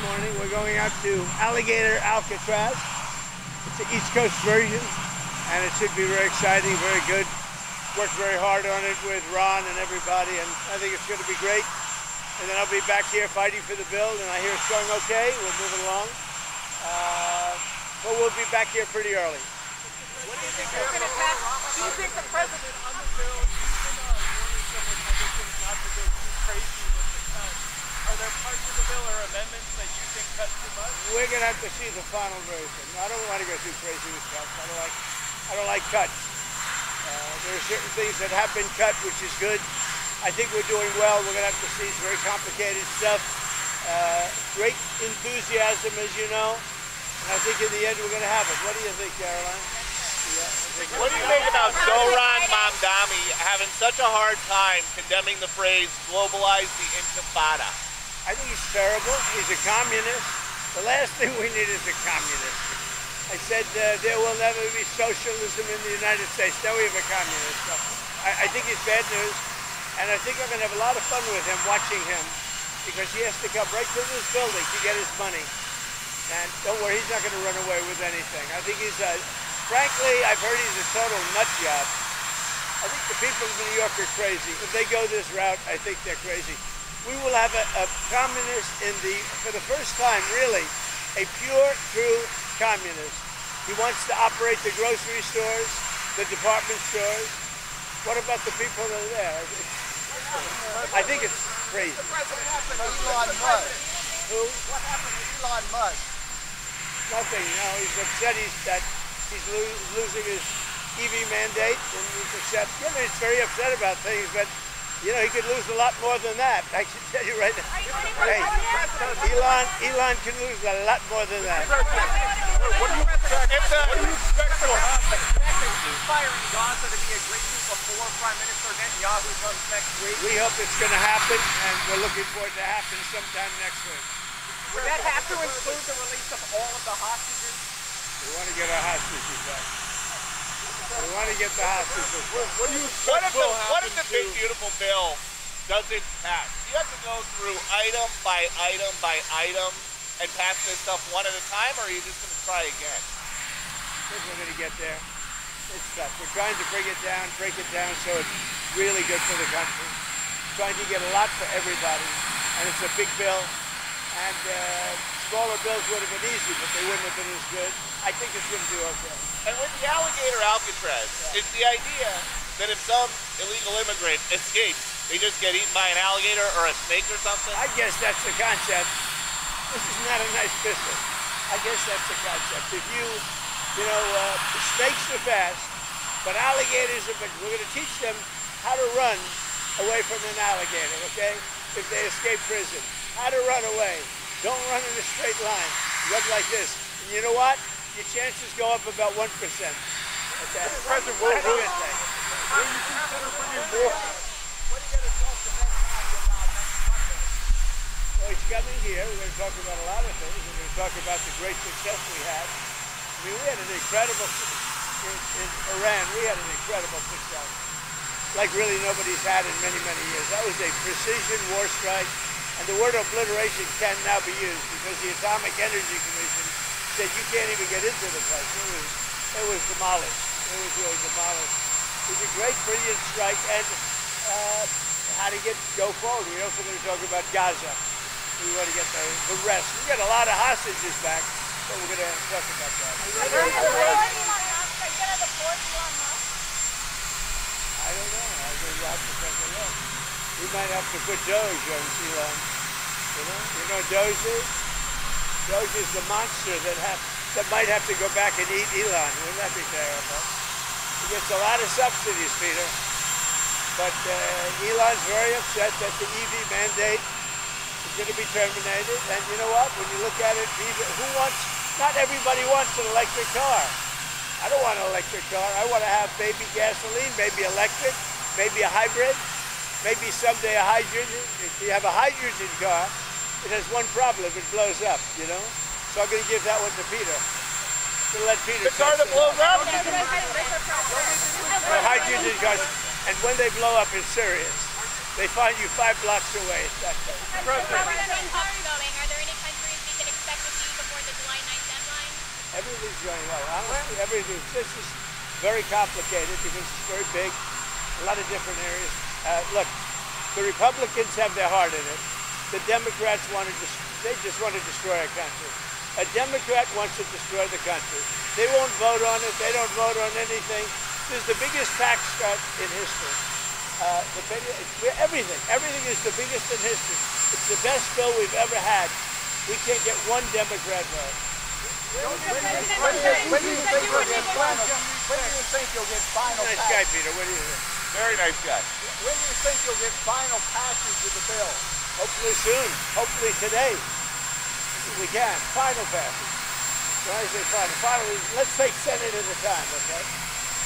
morning. We're going out to Alligator Alcatraz. It's the East Coast version, and it should be very exciting, very good. Worked very hard on it with Ron and everybody, and I think it's going to be great. And then I'll be back here fighting for the build, and I hear it's going okay. We're moving along. But we'll be back here pretty early. What do you think you're going to pass? Do you think the president on the bill, even warning civil conditions not to go too crazy with the cuts? Are there parts of the bill or amendments that you think cut too much? We're going to have to see the final version. I don't want to go too crazy with cuts. I don't like cuts. There are certain things that have been cut, which is good. I think we're doing well. We're going to have to see some very complicated stuff. Great enthusiasm, as you know. And I think in the end we're going to have it. What do you think, Caroline? What do you think about Zohran Mamdani having such a hard time condemning the phrase globalize the intifada? I think he's terrible. He's a communist. The last thing we need is a communist. I said there will never be socialism in the United States. Now we have a communist. So I think he's bad news. And I think I'm going to have a lot of fun with him, watching him, because he has to come right to this building to get his money. And don't worry, he's not going to run away with anything. I think he's frankly, I've heard he's a total nut job. I think the people of New York are crazy. If they go this route, I think they're crazy. We will have a communist for the first time, really, a pure, true communist. He wants to operate the grocery stores, the department stores. What about the people that are there? I think it's crazy. What happened to Elon Musk? Who? What happened to Elon Musk? Nothing. No, he's upset that he's losing his EV mandate, and he's upset. You know, he's very upset about things, but you know, he could lose a lot more than that. I can tell you right now. Hey, Elon can lose a lot more than that. What do you expect to happen? Firing Gaza to be a great move before Prime Minister Netanyahu comes next week. We hope it's going to happen, and we're looking for it to happen sometime next week. Would that have to include the release of all of the hostages? We want to get our hostages back. We want to get the hostages back. What if the big beautiful bill doesn't pass? You have to go through item by item by item and pass this stuff one at a time, or are you just going to try again? I think we're going to get there. It's tough. We're trying to break it down so it's really good for the country. Trying to get a lot for everybody, and it's a big bill. And smaller bills would have been easy, but they wouldn't have been as good. I think it's going to do okay. And with the Alligator Alcatraz, is the idea that if some illegal immigrant escapes, they just get eaten by an alligator or a snake or something? I guess that's the concept. This is not a nice business. I guess that's the concept. If you know, the snakes are fast, but alligators are big. We're going to teach them how to run away from an alligator, okay? If they escape prison. How to run away. Don't run in a straight line. Run like this. And you know what? Your chances go up about 1%. Okay? President, what do you think? What are you consider bringing more? What are you going to talk to Netanyahu about next Monday? Well, he's coming here. We're going to talk about a lot of things. We're going to talk about the great success we had. I mean, we had an incredible, in Iran, we had an incredible success. Like really nobody's had in many, many years. That was a precision war strike. And the word obliteration can now be used because the Atomic Energy Commission said you can't even get into the place. It was demolished. It was really demolished. It was a great, brilliant strike, and how to go forward. We're also going to talk about Gaza. We want to get the rest. We got a lot of hostages back, so we're going to talk about that. I don't know. I think we'll have to take a look. We might have to put Doge on Elon. You know what Doge is? Doge is the monster that might have to go back and eat Elon. Wouldn't that be terrible? He gets a lot of subsidies, Peter. But Elon's very upset that the EV mandate is going to be terminated. And you know what? When you look at it, not everybody wants an electric car. I don't want an electric car. I want to have maybe gasoline, maybe electric, maybe a hybrid. Maybe someday a hydrogen. If you have a hydrogen car, it has one problem, it blows up, you know? So I'm going to give that one to Peter. To let Peter the car that blows up? Hydrogen cars, and when they blow up, it's serious. They find you 5 blocks away. How are the things going? Are there any countries we can everything's going well. Honestly, everything's just very complicated because it's very big, a lot of different areas. Look, the Republicans have their heart in it. The Democrats they just want to destroy our country. A Democrat wants to destroy the country. They won't vote on it. They don't vote on anything. This is the biggest tax cut in history. Everything is the biggest in history. It's the best bill we've ever had. We can't get one Democrat vote. When do you think you'll get final Nice passage? guy, Peter. What do you think? Very nice guy. When do you think you'll get final passage of the bill? Hopefully soon. Hopefully today. If we can. Final passage. When I say final, let's take Senate at a time, okay?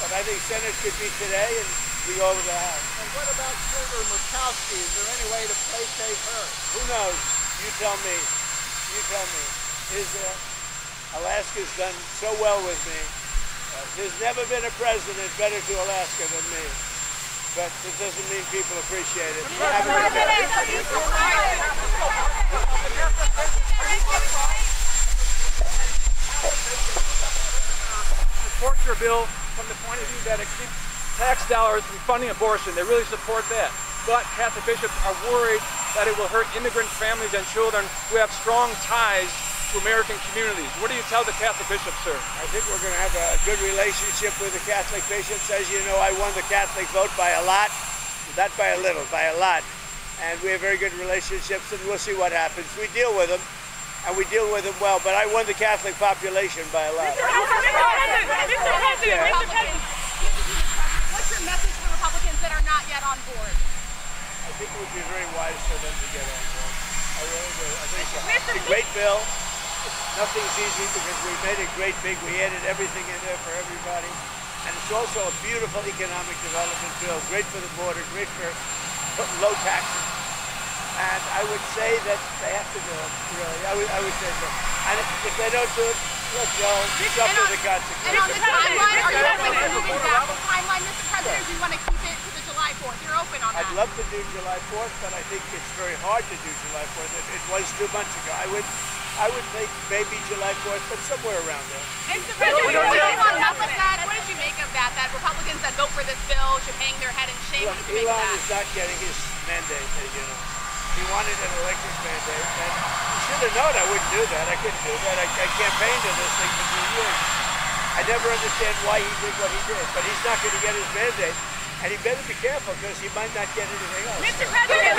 But I think Senate could be today and we go over the House. And what about Senator Murkowski? Is there any way to placate her? Who knows? You tell me. You tell me. Alaska's done so well with me. There's never been a president better to Alaska than me. But it doesn't mean people appreciate it. Support your bill from the point of view that it keeps tax dollars from funding abortion. They really support that. But Catholic bishops are worried that it will hurt immigrant families and children who have strong ties to American communities. What do you tell the Catholic bishops, sir? I think we're going to have a good relationship with the Catholic bishops. As you know, I won the Catholic vote by a lot. Not by a little, by a lot. And we have very good relationships, and we'll see what happens. We deal with them, and we deal with them well, but I won the Catholic population by a lot. Mr. President, what's your message to Republicans that are not yet on board? I think it would be very wise for them to get on board. I really do. I think it's a great bill. Nothing's easy because we made it great big. We added everything in there for everybody. And it's also a beautiful economic development bill. Great for the border, great for low taxes. And I would say that they have to do it, really. I would say so. And if they don't do it, look, they'll suffer the consequences. And on the timeline, are you open to moving back the timeline, Mr. President, or do you want to keep it to the July 4th? You're open on that. I'd love to do July 4th, but I think it's very hard to do July 4th. It was 2 months ago. I would think maybe July 4th, but somewhere around there. Mr. President, what did you make of that? That Republicans that vote for this bill should hang their head in shame? Look, Elon is not getting his mandate, you know. He wanted an electric mandate, and he should have known I wouldn't do that. I couldn't do that. I campaigned on this thing for 2 years. I never understand why he did what he did, but he's not going to get his mandate. And he better be careful because he might not get anything else. Mr. President,